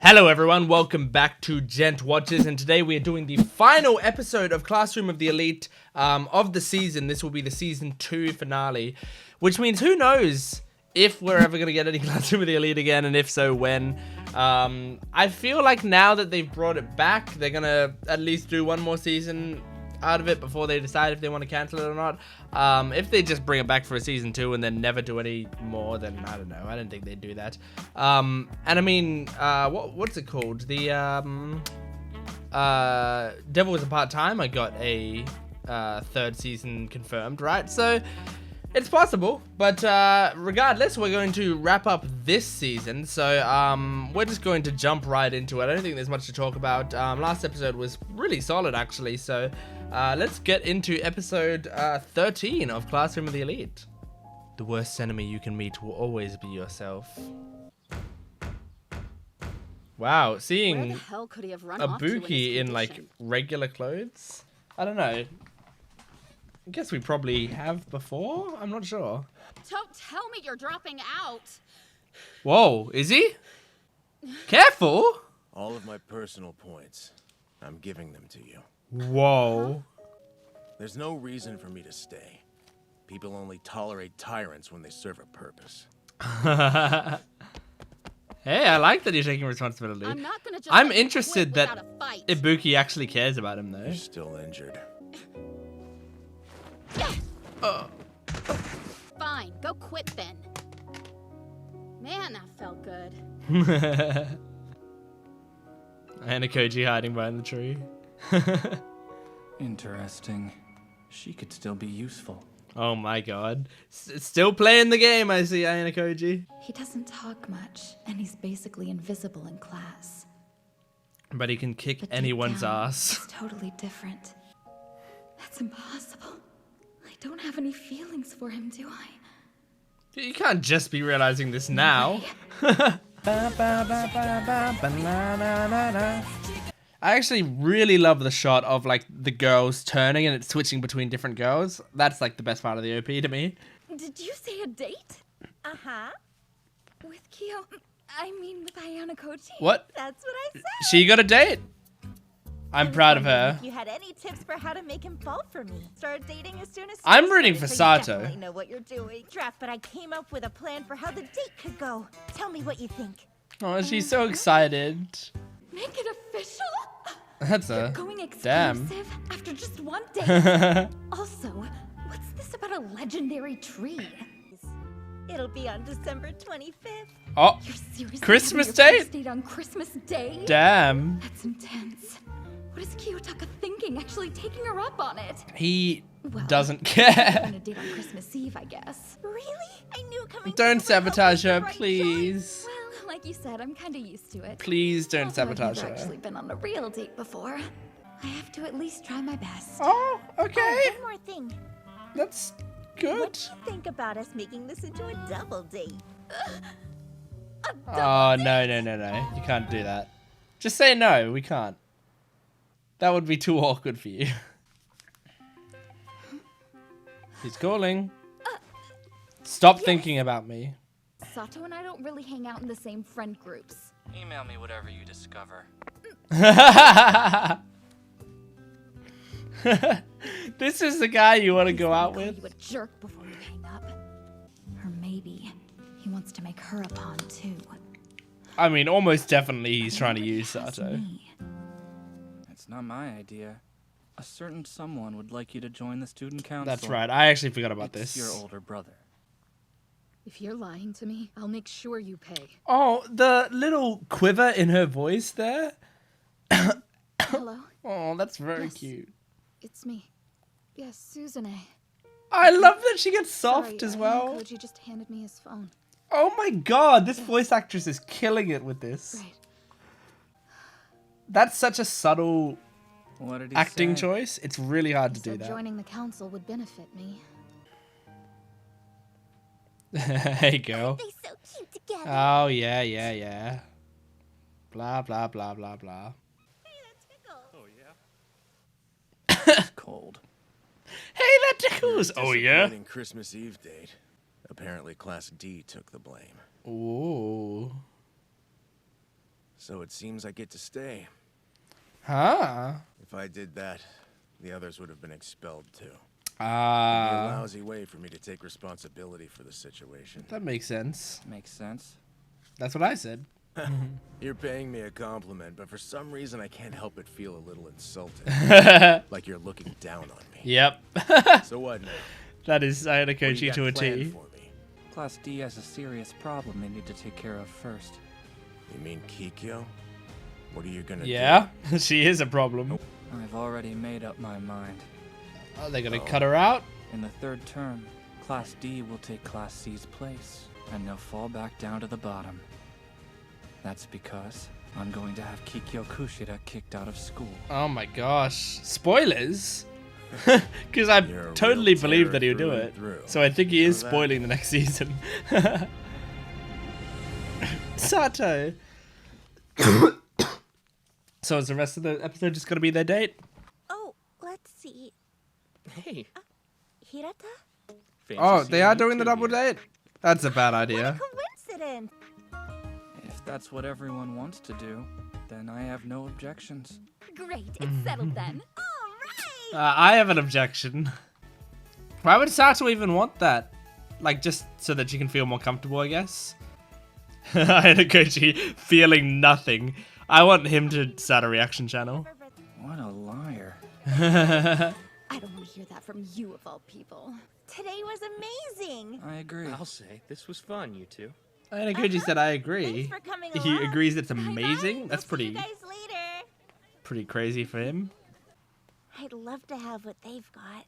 Hello everyone, welcome back to Gent Watches, and today we are doing the final episode of Classroom of the Elite of the season. This will be the season 2 finale, which means who knows if we're ever going to get any Classroom of the Elite again, and if so, when. I feel like now that they've brought it back, they're going to at least do one more season out of it before they decide if they want to cancel it or not. If they just bring it back for a season 2 and then never do any more, then I don't know. I don't think they'd do that. And I mean, what's it called? The Devil Was a Part-Time. I got a third season confirmed, right? So it's possible, but regardless, we're going to wrap up this season. So we're just going to jump right into it. I don't think there's much to talk about. Last episode was really solid, actually. So let's get into episode 13 of Classroom of the Elite. The worst enemy you can meet will always be yourself. Wow, seeing Ibuki in like regular clothes? I don't know. I guess we probably have before? I'm not sure. Don't tell me you're dropping out. Whoa, is he? Careful! All of my personal points, I'm giving them to you. Whoa. There's no reason for me to stay. People only tolerate tyrants when they serve a purpose. Hey, I like that you're taking responsibility. I'm interested that Ibuki actually cares about him, though. You're still injured. Fine, go quit then. Man, that felt good. And a Koji hiding behind the tree. Interesting. She could still be useful. Oh my god. Still playing the game, I see, Ayana Koji. He doesn't talk much, and he's basically invisible in class. But he can kick But deep anyone's down, ass. It's totally different. That's impossible. I don't have any feelings for him, do I? You can't just be realizing this now. I actually really love the shot of like the girls turning and it's switching between different girls. That's like the best part of the OP to me. Did you say a date? Uh-huh. With Kyo? I mean, with Ayana Koji? What? That's what I said. She got a date. I'm proud of her. If you had any tips for how to make him fall for me, start dating as soon as I'm rooting for so Sato. You definitely know what you're doing. Draft, but I came up with a plan for how the date could go. Tell me what you think. Oh, she's so excited. Make it official? That's a Going damn. exclusive after just one date? Also, what's this about a legendary tree? It'll be on December 25th. Oh, You're seriously Christmas having your date? first date on Christmas Day? Damn. That's intense. What is Kiyotaka thinking, actually taking her up on it? He Well, doesn't On care. a date on Christmas Eve, I guess. Really? I knew coming Don't to help sabotage was her, the right please. Well, like you said, I'm kind of used to it. Please don't Although sabotage I've never her. actually been on a real date before. I have to at least try my best. Oh, okay. Oh, one more thing. That's What good. do you think about us making this into a double date? Oh, no. You can't do that. Just say no, we can't. That would be too awkward for you. He's calling. Stop thinking about me. Sato and I don't really hang out in the same friend groups. Email me whatever you discover. This is the guy you want to go out Call with? you a jerk before you hang up. Or maybe he wants to make her a pawn too. I mean, almost definitely he's trying to use That's Sato. me. It's not my idea. A certain someone would like you to join the student council. That's right. I actually forgot about It's this. your older brother. If you're lying to me, I'll make sure you pay. Oh, the little quiver in her voice there. Hello, Oh, that's very Yes. cute. It's me. Yes, Suzune. I love that she gets soft Sorry, as Ayana well. Koji just handed me his phone. Oh my god, this voice actress is killing it with this. Right. That's such a subtle What did he acting say? choice. It's really hard He to do said that. joining the council would benefit me. Hey, girl. They so cute together. Oh, yeah. Blah, blah, blah, blah, blah. Hey, that's Pickle. Oh, yeah? It's cold. Hey, that tickles. Oh, yeah? Disappointing Christmas Eve date. Apparently Class D took the blame. Ooh. So it seems I get to stay. Huh? If I did that, the others would have been expelled too. It'd be a Ah, lousy way for me to take responsibility for the situation. that makes sense. Makes sense. That's what I said. You're paying me a compliment, but for some reason I can't help but feel a little insulted. Like you're looking down on me. Yep. So what now? That is What do you Sakuyanagi got to a planned T. for me? Class D has a serious problem they need to take care of first. You mean Kikyo? What are you gonna Yeah, she is a problem. I've already made up my mind. Are they gonna cut her out? In the third term, Class D will take Class C's place, and they'll fall back down to the bottom. That's because I'm going to have Kikyo Kushida kicked out of school. Oh my gosh. Spoilers? Because I You're a totally real believe terror that he'll do through and it. through. So I think he is Know that? spoiling the next season. Sato. So is the rest of the episode just gonna be their date? Oh, let's see. Hey. Hirata? fancy Oh, they seeing are you doing the two double here. date? That's a bad What a idea. coincidence! If that's what everyone wants to do, then I have no objections. Great, it's settled then. All right! I have an objection. Why would Sato even want that? Like, just so that she can feel more comfortable, I guess? Kochi feeling nothing. I want him to start a reaction channel. What a liar. I don't want to hear that from you of all people. Today was amazing! I agree. I'll say, this was fun, you two. Kochi said I agree. Thanks for coming He along. agrees it's Bye-bye. amazing? That's We'll see pretty you guys later. pretty crazy for him. I'd love to have what they've got.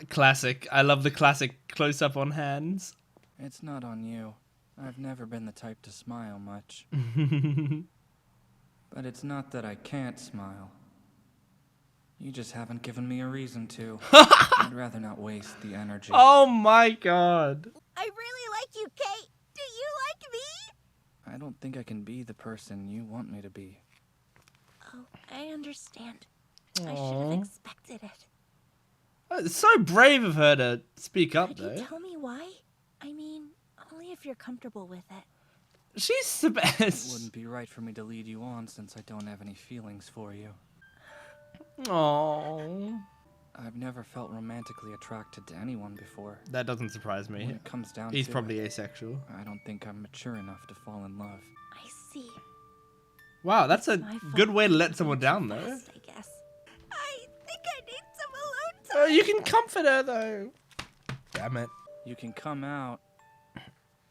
Classic. I love the classic close-up on hands. It's not on you. I've never been the type to smile much. But it's not that I can't smile. You just haven't given me a reason to. I'd rather not waste the energy. Oh my god. I really like you, Kate. Do you like me? I don't think I can be the person you want me to be. Oh, I understand. I should Aw. have expected it. It's so brave of her to speak up, Could you though. tell me why? I mean, only if you're comfortable with it. She's the It best. wouldn't be right for me to lead you on since I don't have any feelings for you. Aww. I've never felt romantically attracted to anyone before. That doesn't surprise When me. it comes down He's to probably it, asexual. I don't think I'm mature enough to fall in love. I see. Wow, that's a My good fault. way to let Too someone down, though. fast, I guess. I think I need some alone Oh, time. you can comfort her, though. Damn it. You can come out.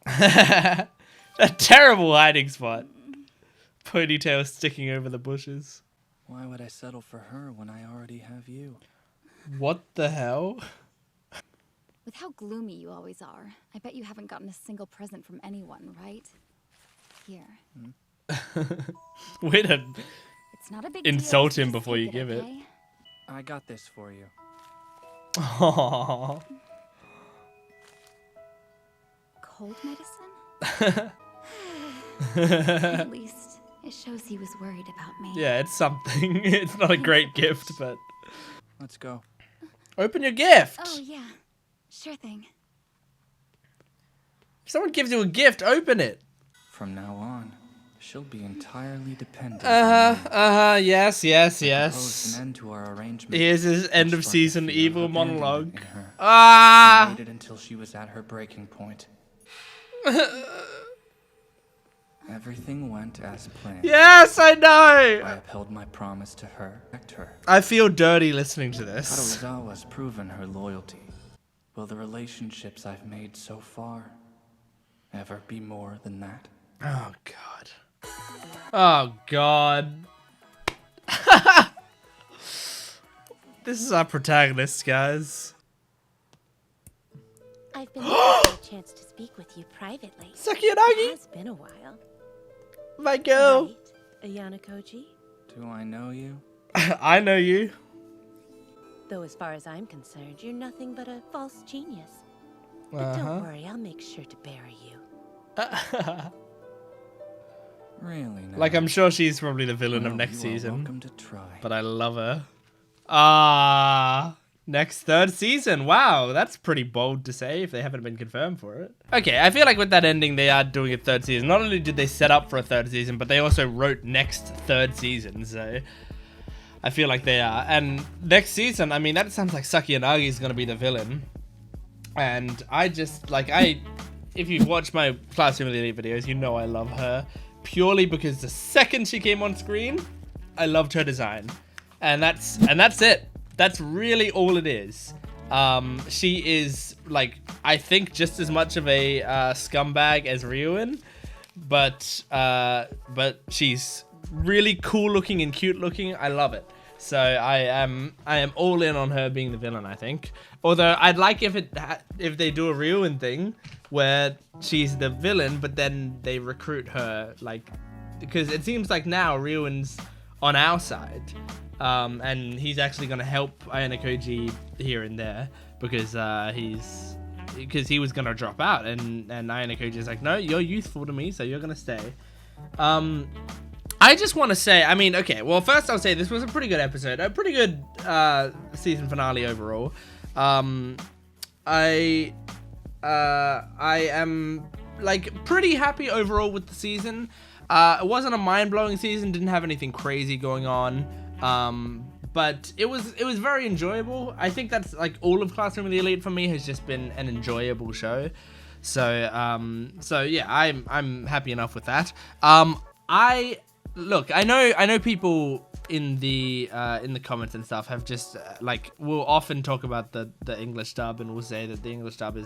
A terrible hiding spot. Ponytail sticking over the bushes. Why would I settle for her when I already have you? What the hell? With how gloomy you always are, I bet you haven't gotten a single present from anyone, right? Here. Way to It's not a big insult deal. him Just before you take give it. okay? I got this for you. Aww. Cold medicine? At least it shows he was worried about me. Yeah, it's something. It's not a great gift, but Let's go. open your gift. Oh, yeah. Sure thing. If someone gives you a gift, open it. From now on, she'll be entirely dependent. Yes. Proposed an end to our arrangement. Here's his end which of sparked a season feeling of evil abandonment monologue. in her. Ah! I waited until she was at her breaking point. Everything went as planned. Yes, I I know. upheld my promise to her. Protect her. I feel dirty listening to this. Kadozawa's proven her loyalty. Will the relationships I've made so far ever be more than that? Oh god. Oh god. This is our protagonist, guys. I've been looking for a chance to speak with you privately. It Sakuyanagi, has been a while. my girl. Right, Ayana Koji? Do I know you? I know you. Though as far as I'm concerned, you're nothing but a false genius. But don't worry, I'll make sure to bury you. Really? Now? Like, I'm sure she's probably the villain of Well, next you are season. welcome to try. But I love her. Ah, next third season. Wow, that's pretty bold to say if they haven't been confirmed for it. Okay, I feel like with that ending, they are doing a third season. Not only did they set up for a third season, but they also wrote next third season. So I feel like they are. And next season, I mean, that sounds like Sakuyanagi is going to be the villain. And I just, like, if you've watched my Classroom of the Elite videos, you know I love her. Purely because the second she came on screen, I loved her design. And that's it. That's really all it is. She is, like, I think just as much of a scumbag as Ryuin, but she's really cool looking and cute looking. I love it. So I am all in on her being the villain, I think. Although I'd like if they do a Ryuin thing where she's the villain, but then they recruit her, like, because it seems like now Ryuin's on our side. And he's actually going to help Ayano Koji here and there because he was going to drop out, and Ayano Koji's like, no, you're useful to me, so you're going to stay. I just want to say, I mean, okay, well, first I'll say this was a pretty good episode, a pretty good season finale overall. I am, like, pretty happy overall with the season. It wasn't a mind-blowing season, didn't have anything crazy going on. But it was very enjoyable. I think that's, like, all of Classroom of the Elite for me has just been an enjoyable show. So yeah, I'm happy enough with that. Look, I know people in the comments and stuff have just will often talk about the English dub and will say that the English dub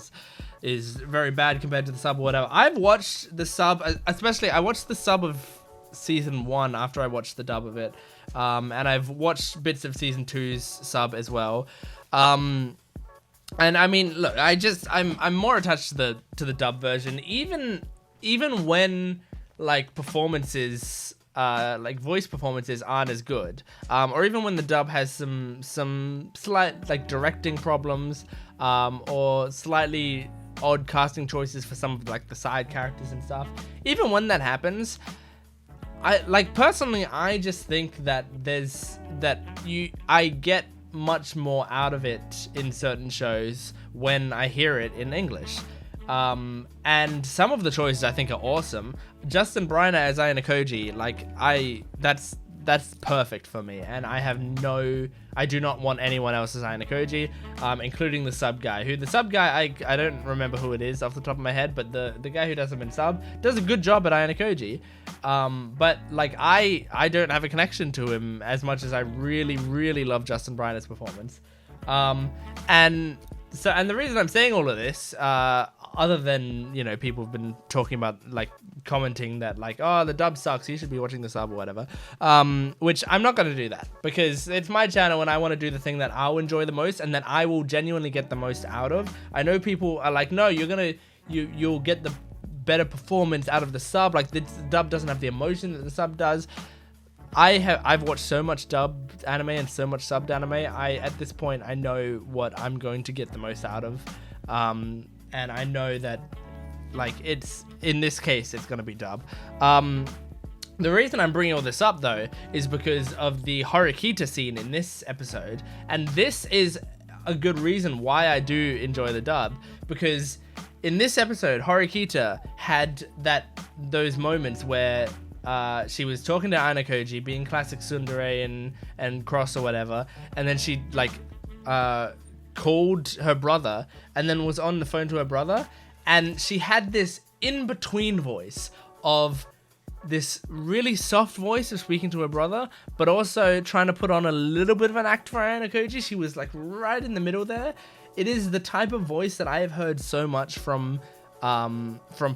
is very bad compared to the sub or whatever. I've watched the sub, especially I watched the sub of season 1 after I watched the dub of it, and I've watched bits of season 2's sub as well. And I mean, look, I'm more attached to the dub version, even when like performances, like voice performances aren't as good, or even when the dub has some slight like directing problems, or slightly odd casting choices for some of like the side characters and stuff. Even when that happens, I just think that I get much more out of it in certain shows when I hear it in English. And some of the choices I think are awesome. Justin Briner as Ayano Koji, like, that's perfect for me, and I do not want anyone else as Ayano Koji, including the sub guy. I don't remember who it is off the top of my head, but the guy who does him in sub does a good job at Ayano Koji. But like I don't have a connection to him as much as I really, really love Justin Briner's performance. And the reason I'm saying all of this, other than, you know, people have been talking about, like, commenting that, like, oh, the dub sucks, you should be watching the sub or whatever, which I'm not going to do that, because it's my channel and I want to do the thing that I'll enjoy the most and that I will genuinely get the most out of. I know people are like, no, you'll get the better performance out of the sub, like, the dub doesn't have the emotion that the sub does. I've watched so much dubbed anime and so much subbed anime. At this point, I know what I'm going to get the most out of. And I know that, like, in this case, it's going to be dub. The reason I'm bringing all this up, though, is because of the Horikita scene in this episode. And this is a good reason why I do enjoy the dub. Because in this episode, Horikita had those moments where she was talking to Ayano Koji, being classic tsundere and cross or whatever, and then she called her brother and then was on the phone to her brother, and she had this in-between voice of this really soft voice of speaking to her brother, but also trying to put on a little bit of an act for Ayano Koji. She was like right in the middle there. It is the type of voice that I have heard so much from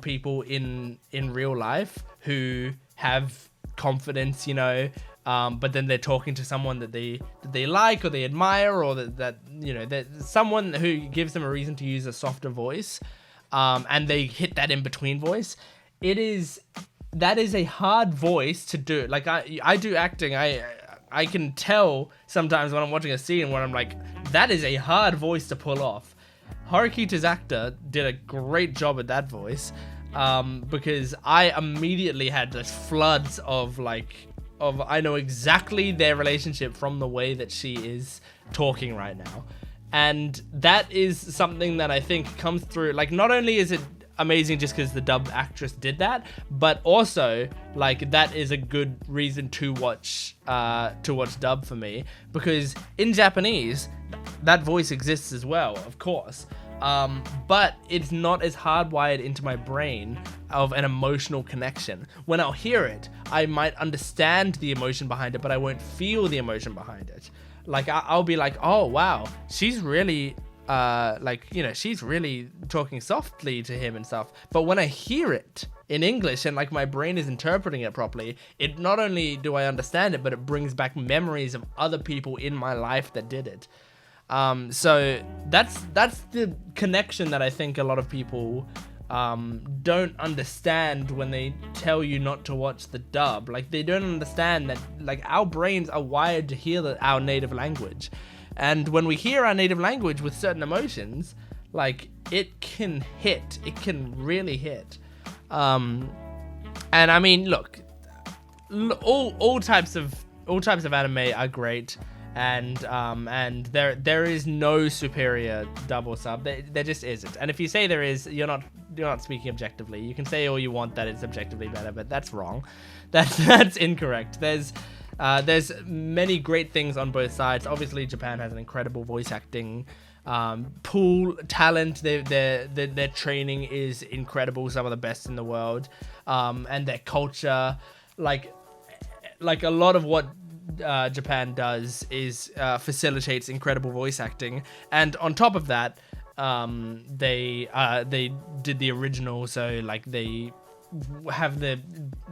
people in real life who have confidence, you know, but then they're talking to someone that they like or they admire, or that you know, that someone who gives them a reason to use a softer voice, and they hit that in between voice. That is a hard voice to do. Like, I do acting. I can tell sometimes when I'm watching a scene where I'm like, that is a hard voice to pull off. Horikita's actor did a great job at that voice, because I immediately had this floods of I know exactly their relationship from the way that she is talking right now. And that is something that I think comes through. Like, not only is it amazing just because the dub actress did that, but also like that is a good reason to watch dub for me, because in Japanese that voice exists as well, of course, but it's not as hardwired into my brain of an emotional connection. When I'll hear it, I might understand the emotion behind it, but I won't feel the emotion behind it. Like I'll be like, oh wow, she's really she's really talking softly to him and stuff. But when I hear it in English and like my brain is interpreting it properly, it not only do I understand it, but it brings back memories of other people in my life that did it. So that's the connection that I think a lot of people don't understand when they tell you not to watch the dub. Like, they don't understand that like our brains are wired to hear our native language. And when we hear our native language with certain emotions, like, it can hit. It can really hit. And I mean, look, all types of anime are great, and there is no superior dub or sub. There just isn't. And if you say there is, you're not speaking objectively. You can say all you want that it's objectively better, but that's wrong. That's incorrect. There's many great things on both sides. Obviously, Japan has an incredible voice acting pool talent. Their training is incredible, some of the best in the world, and their culture, like a lot of what Japan does is facilitates incredible voice acting. And on top of that, they did the original, so like they have the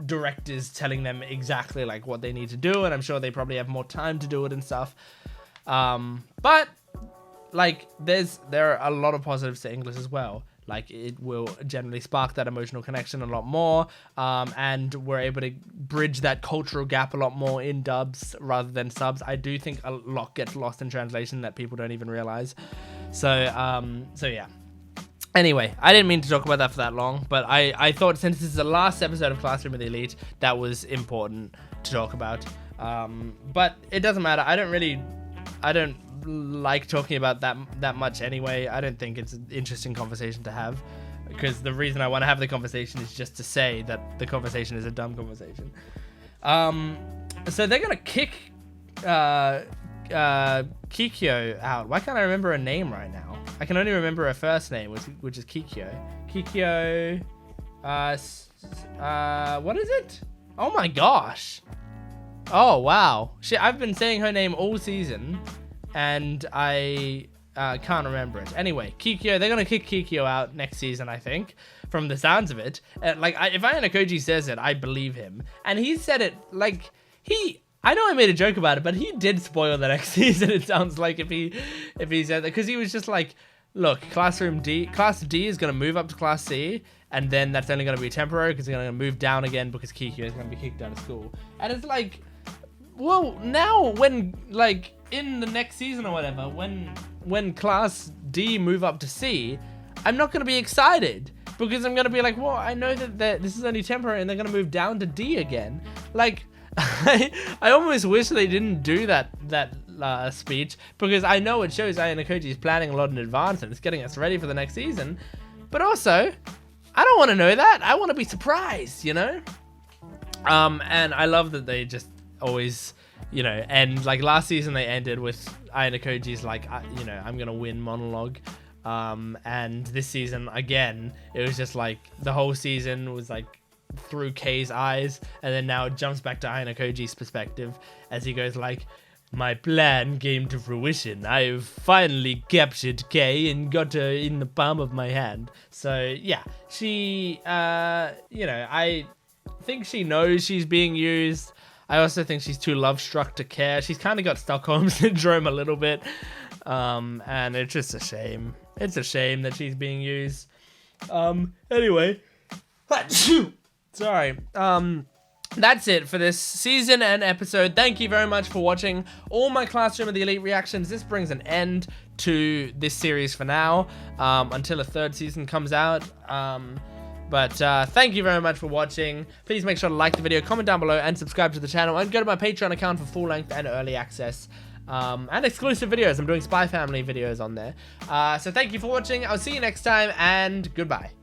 directors telling them exactly like what they need to do, and I'm sure they probably have more time to do it and stuff. But like there are a lot of positives to English as well. Like, it will generally spark that emotional connection a lot more, and we're able to bridge that cultural gap a lot more in dubs rather than subs. I do think a lot gets lost in translation that people don't even realize. So yeah. Anyway, I didn't mean to talk about that for that long, but I thought since this is the last episode of Classroom of the Elite, that was important to talk about. But it doesn't matter. I don't like talking about that much anyway. I don't think it's an interesting conversation to have, because the reason I want to have the conversation is just to say that the conversation is a dumb conversation. So they're gonna kick Kikyo out. Why can't I remember her name right now? I can only remember her first name, which is Kikyo. Kikyo, what is it? Oh my gosh. Oh wow. I've been saying her name all season, and I can't remember it. Anyway, Kikyo, they're gonna kick Kikyo out next season, I think, from the sounds of it. If Ayano Koji says it, I believe him. And he said it like I know I made a joke about it, but he did spoil the next season, it sounds like, if he said that, because he was just like, look, Class D is going to move up to Class C, and then that's only going to be temporary, because they're going to move down again, because Kikyo is going to be kicked out of school. And it's like, well, now when, like, in the next season or whatever, when Class D move up to C, I'm not going to be excited, because I'm going to be like, well, I know that this is only temporary, and they're going to move down to D again. Like, I almost wish they didn't do that speech, because I know it shows Ayano Koji is planning a lot in advance and it's getting us ready for the next season. But also, I don't want to know that. I want to be surprised, you know? And I love that they just always, you know, end, like last season they ended with Ayano Koji's like, you know, I'm gonna win monologue. And this season, again, it was just like the whole season was like through Kei's eyes, and then now it jumps back to Ayano Koji's perspective as he goes like, my plan came to fruition. I've finally captured Kei and got her in the palm of my hand. So yeah, she, you know, I think she knows she's being used. I also think she's too love-struck to care. She's kind of got Stockholm Syndrome a little bit. And it's just a shame. It's a shame that she's being used. Anyway. Sorry. That's it for this season and episode. Thank you very much for watching all my Classroom of the Elite reactions. This brings an end to this series for now, until a third season comes out. But thank you very much for watching. Please make sure to like the video, comment down below, and subscribe to the channel, and go to my Patreon account for full length and early access and exclusive videos. I'm doing Spy Family videos on there. So thank you for watching. I'll see you next time, and goodbye.